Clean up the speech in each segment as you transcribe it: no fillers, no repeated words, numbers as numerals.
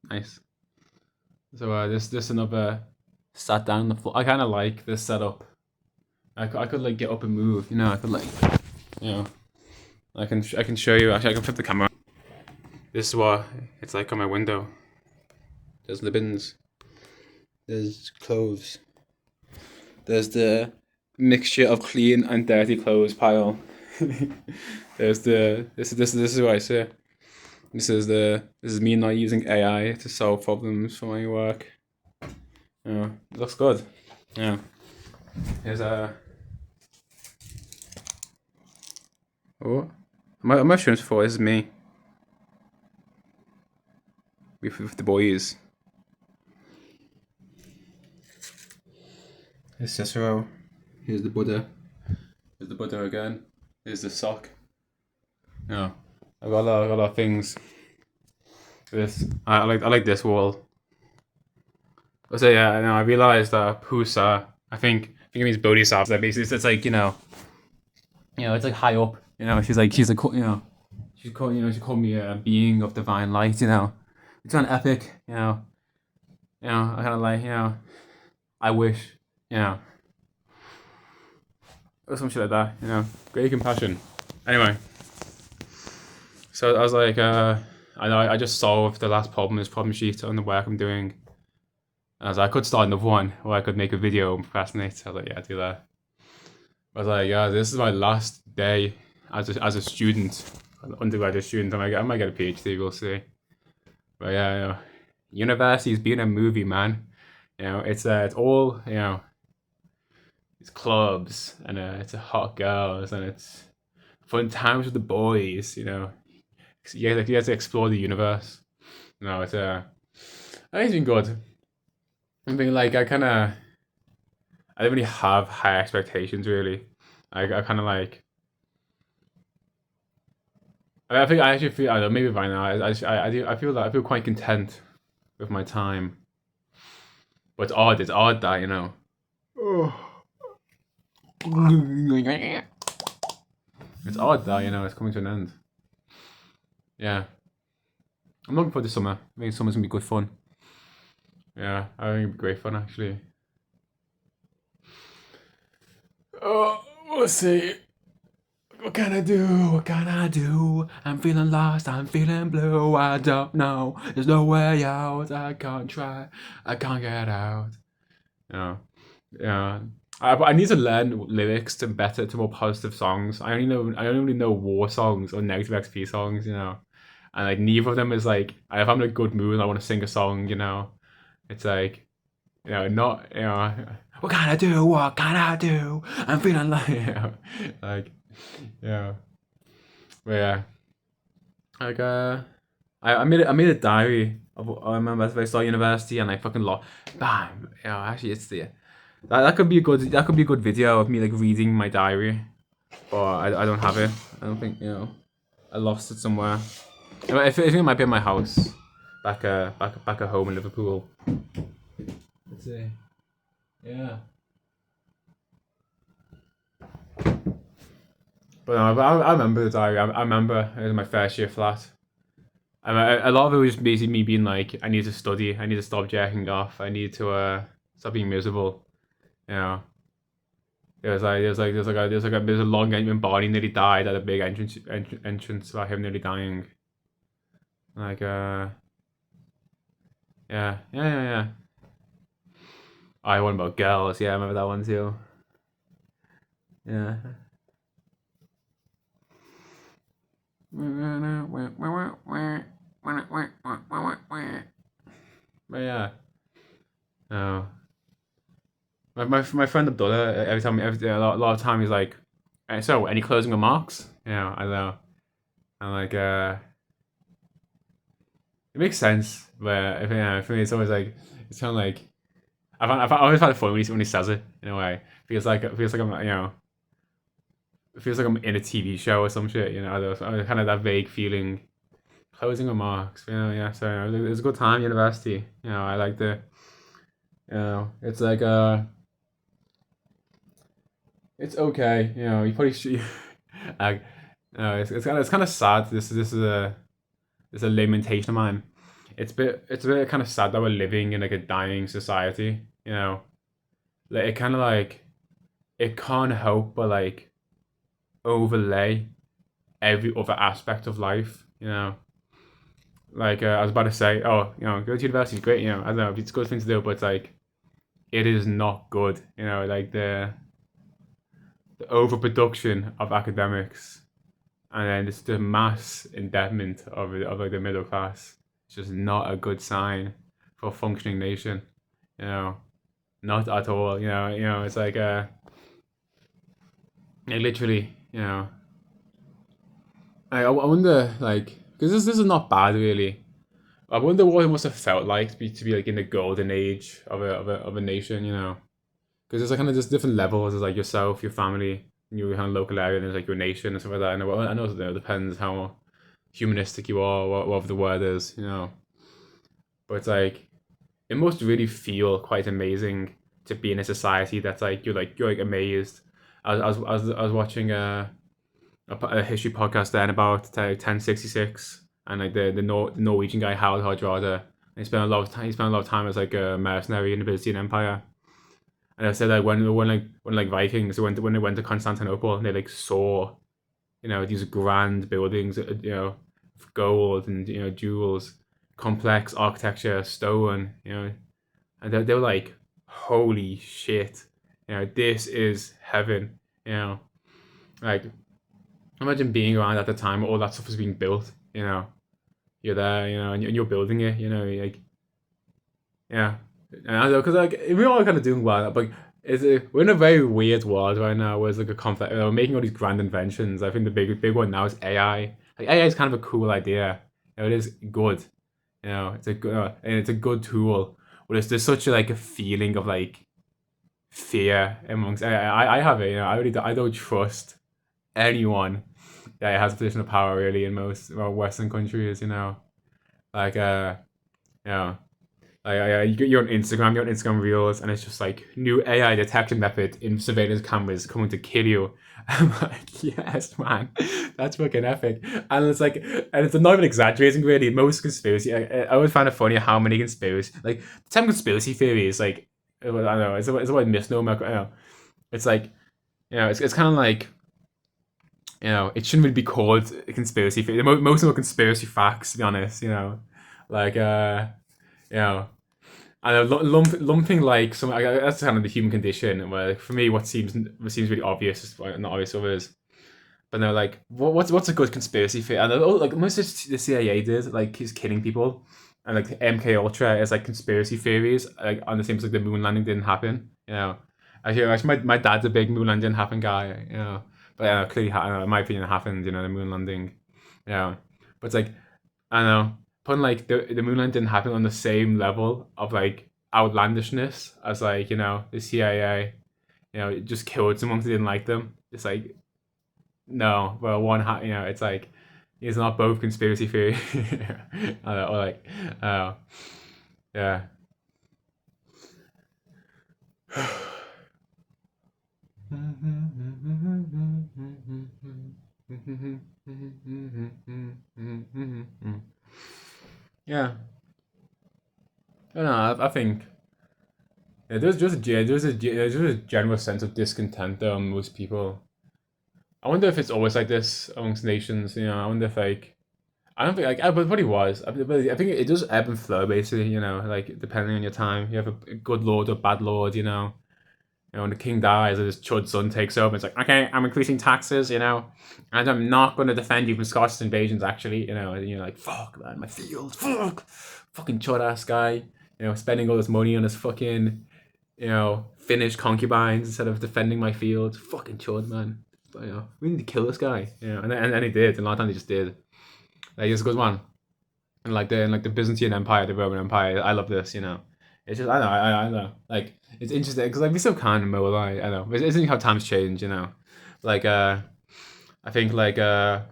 Nice. So this another sat down on the floor. I kind of like this setup. I could like get up and move. You know, I could like, you know, I can show you. Actually, I can flip the camera. This is what it's like on my window. There's the bins. There's clothes. There's the mixture of clean and dirty clothes pile. There's the this is what I say. This is me not using AI to solve problems for my work. Yeah, it looks good. Yeah. Here's a. Oh, am I showing this before? This is me with the boys. Here's Cicero. Here's the Buddha. Here's the Buddha again. Here's the sock. Yeah, I got a lot of things. This I like this wall. So yeah, I realized that Pusa. I think it means Bodhisattva. That basically it's like it's like high up. She's like she called me a being of divine light. It's kind of epic. I kind of like I wish or some shit like that. Great compassion. Anyway, so I was like, I just solved the last problem. This problem sheet on the work I'm doing. I was like, I could start another one, or I could make a video and procrastinate. So I was like, yeah, do that. I was like, yeah, this is my last day as a student, an undergraduate student. I might get a PhD. We'll see. But yeah, university's been a movie, man. It's all it's clubs and it's hot girls and it's fun times with the boys. You have to explore the universe. No, I think it's been good. I mean, like I don't really have high expectations really. I kind of like. I think I actually feel I don't know, maybe by now I feel that I feel quite content with my time. But it's odd that it's odd that it's coming to an end. Yeah, I'm looking forward to summer. I think summer's gonna be good fun. Yeah, I think it'll be great fun actually. Oh, we'll see. What can I do? What can I do? I'm feeling lost, I'm feeling blue. I don't know. There's no way out. I can't try. I can't get out. Yeah. Yeah. I need to learn lyrics to more positive songs. I only really know war songs or negative XP songs. And like neither of them is like if I'm in a good mood and I want to sing a song. It's like not what can I do? What can I do? I'm feeling like like yeah. But yeah. Like I made a diary of what I remember as I started university and I fucking lost. Bam. Actually it's the that could be a good video of me like reading my diary. But I don't have it. I don't think I lost it somewhere. I think it might be in my house. Back at home in Liverpool. Let's see. Yeah. But no, I remember the diary. I remember it was my first year flat. A lot of it was basically me being like, I need to study. I need to stop jacking off. I need to stop being miserable. You know. There's a long end when Barney nearly died at a big entrance about him nearly dying. Like yeah. I one about girls. Yeah, I remember that one too. Yeah. But yeah. No. My friend Abdullah, every time, a lot of time he's like, so any closing remarks? I don't know. I'm like, it makes sense, but for me, it's always like, it's kind of like, I always find it funny when he says it in a way. It feels like it feels like I'm in a TV show or some shit. I kind of that vague feeling. Closing remarks, yeah. So it was a good time, university. I like the, it's like it's okay. You probably should. It's kind of sad. This is a lamentation of mine. it's a bit kind of sad that we're living in like a dying society. Like it kind of like it can't help but like overlay every other aspect of life. Like I was about to say, oh, go to university is great. I don't know, it's a good thing to do, but it's like it is not good. Like the overproduction of academics, and then it's the mass indebtment of like the middle class. It's just not a good sign for a functioning nation. You know, not at all. It's like literally. I wonder like because this is not bad really. I wonder what it must have felt like to be like in the golden age of a nation. Because there's like kind of just different levels. There's like yourself, your family, your kind of local area, and there's like your nation and stuff like that. And I know it depends how humanistic you are, whatever the word is. But it's like it must really feel quite amazing to be in a society that's like you're like amazed. I was watching a history podcast then about 1066 and like the Norwegian guy Harald Hardrada. And he spent a lot of time as like a mercenary in the Byzantine Empire. And I said that when Vikings when they went to Constantinople, they like saw these grand buildings, of gold and jewels, complex architecture, stone, and they were like, holy shit, this is heaven, like imagine being around at the time where all that stuff was being built, you're there, and you're building it, like yeah. And I know because like we're all kind of doing well, but we're in a very weird world right now where it's like a complex. We're making all these grand inventions. I think the big one now is AI. Like AI is kind of a cool idea. It is good. It's a good and it's a good tool. But there's such a feeling of like fear amongst. I have it. I don't trust anyone that has a position of power really in most Western countries. Like you know you're on Instagram Reels, and it's just like new AI detection method in surveillance cameras coming to kill you. I'm like, yes, man, that's fucking epic. And it's like, and it's not even exaggerating really. Most conspiracy, I always find it funny how many conspiracy, like the term conspiracy theory is like, I don't know, it's a word misnomer. It's like, it's kind of like, it shouldn't really be called a conspiracy theory. Most of them are conspiracy facts, to be honest. Like you know, and lumping like some that's kind of the human condition. Where for me, what seems really obvious is not obvious to others. But no, like what's a good conspiracy theory? And like most of the CIA did, like he's killing people, and like MK Ultra is like conspiracy theories, like on the same as like the moon landing didn't happen. Actually, my dad's a big moon landing didn't happen guy. But clearly, in my opinion, it happened. The moon landing. But it's like I don't know. Putting like the moon landing didn't happen on the same level of like outlandishness as like the CIA. It just killed someone who didn't like them. It's like no, well it's like it's not both conspiracy theory. Or like yeah. Yeah, I don't know. I think there's just a general sense of discontent though among most people. I wonder if it's always like this amongst nations. I wonder if like I don't think like but it probably was. But I think it does ebb and flow basically. Like depending on your time, you have a good lord or bad lord. When the king dies, and his chud son takes over. It's like, okay, I'm increasing taxes, and I'm not going to defend you from Scottish invasions. Actually, and you're like, fuck, man, my field, fucking chud ass guy. Spending all this money on his fucking, Finnish concubines instead of defending my field. Fucking chud, man. But, we need to kill this guy. And he did. And a lot of times he just did. Like he's a good one. And like the Byzantine Empire, the Roman Empire. I love this. It's just I know. Like it's interesting because like we still kind of know I know. It's interesting how times change. Like I think like the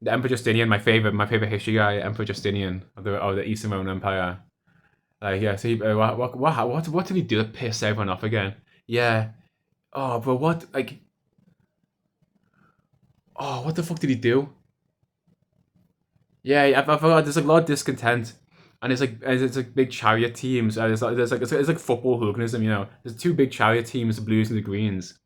Emperor Justinian, my favorite history guy, Emperor Justinian of the Eastern Roman Empire. Like yeah, so what did he do to piss everyone off again? Yeah. Oh, but what the fuck did he do? Yeah, I forgot. There's like a lot of discontent And it's like big chariot teams. And it's like football hooliganism, you know. There's two big chariot teams, the Blues and the Greens,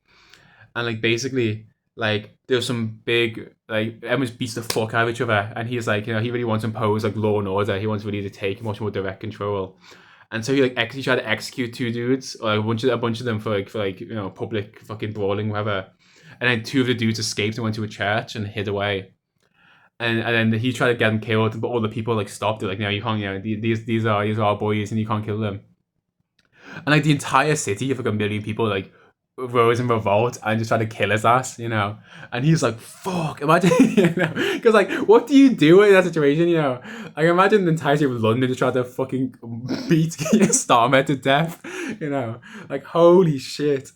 and like basically like there's some big like everyone beats the fuck out of each other, and he's like, you know, he really wants to impose like law and order. He wants really to take much more direct control. And so he like he tried to execute two dudes, or a bunch of them for like you know public fucking brawling, whatever. And then two of the dudes escaped and went to a church and hid away. And then he tried to get them killed, but all the people like stopped it. Like, no, you can't. You know, these are our boys, and you can't kill them. And like the entire city of like a million people like rose in revolt and just tried to kill his ass, you know. And he's like, "Fuck!" Imagine, you know, because like, what do you do in that situation, you know? Like, imagine the entirety of London just tried to fucking beat Starmer to death, you know. Like, holy shit,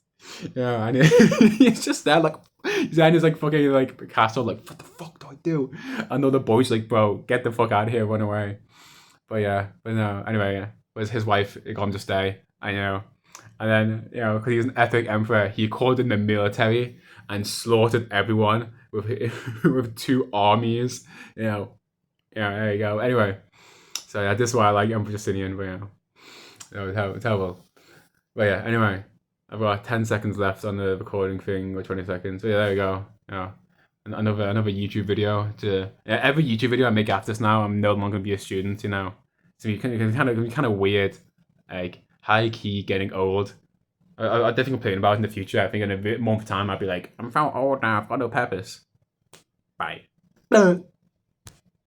yeah. And he's just there, like, he's in his like fucking like castle, like, what the fuck do I do? And all the boys like, bro, get the fuck out of here, run away. But yeah, but no. Anyway, yeah, was his wife got him to stay. I know. And then, you know, because he was an epic emperor, he called in the military and slaughtered everyone with with two armies. You know, yeah, there you go. Anyway, so yeah, this is why I like Emperor Justinian. But you know, terrible. But yeah, anyway, I've got 10 seconds left on the recording thing, or 20 seconds. So yeah, there you go. Yeah, another YouTube video. To yeah, every YouTube video I make after this now, I'm no longer gonna be a student. You know, so you can kind of weird, like high key getting old. I definitely complain about it in the future. I think in a month time I'll be like, I'm so old now. I've got no purpose. Bye.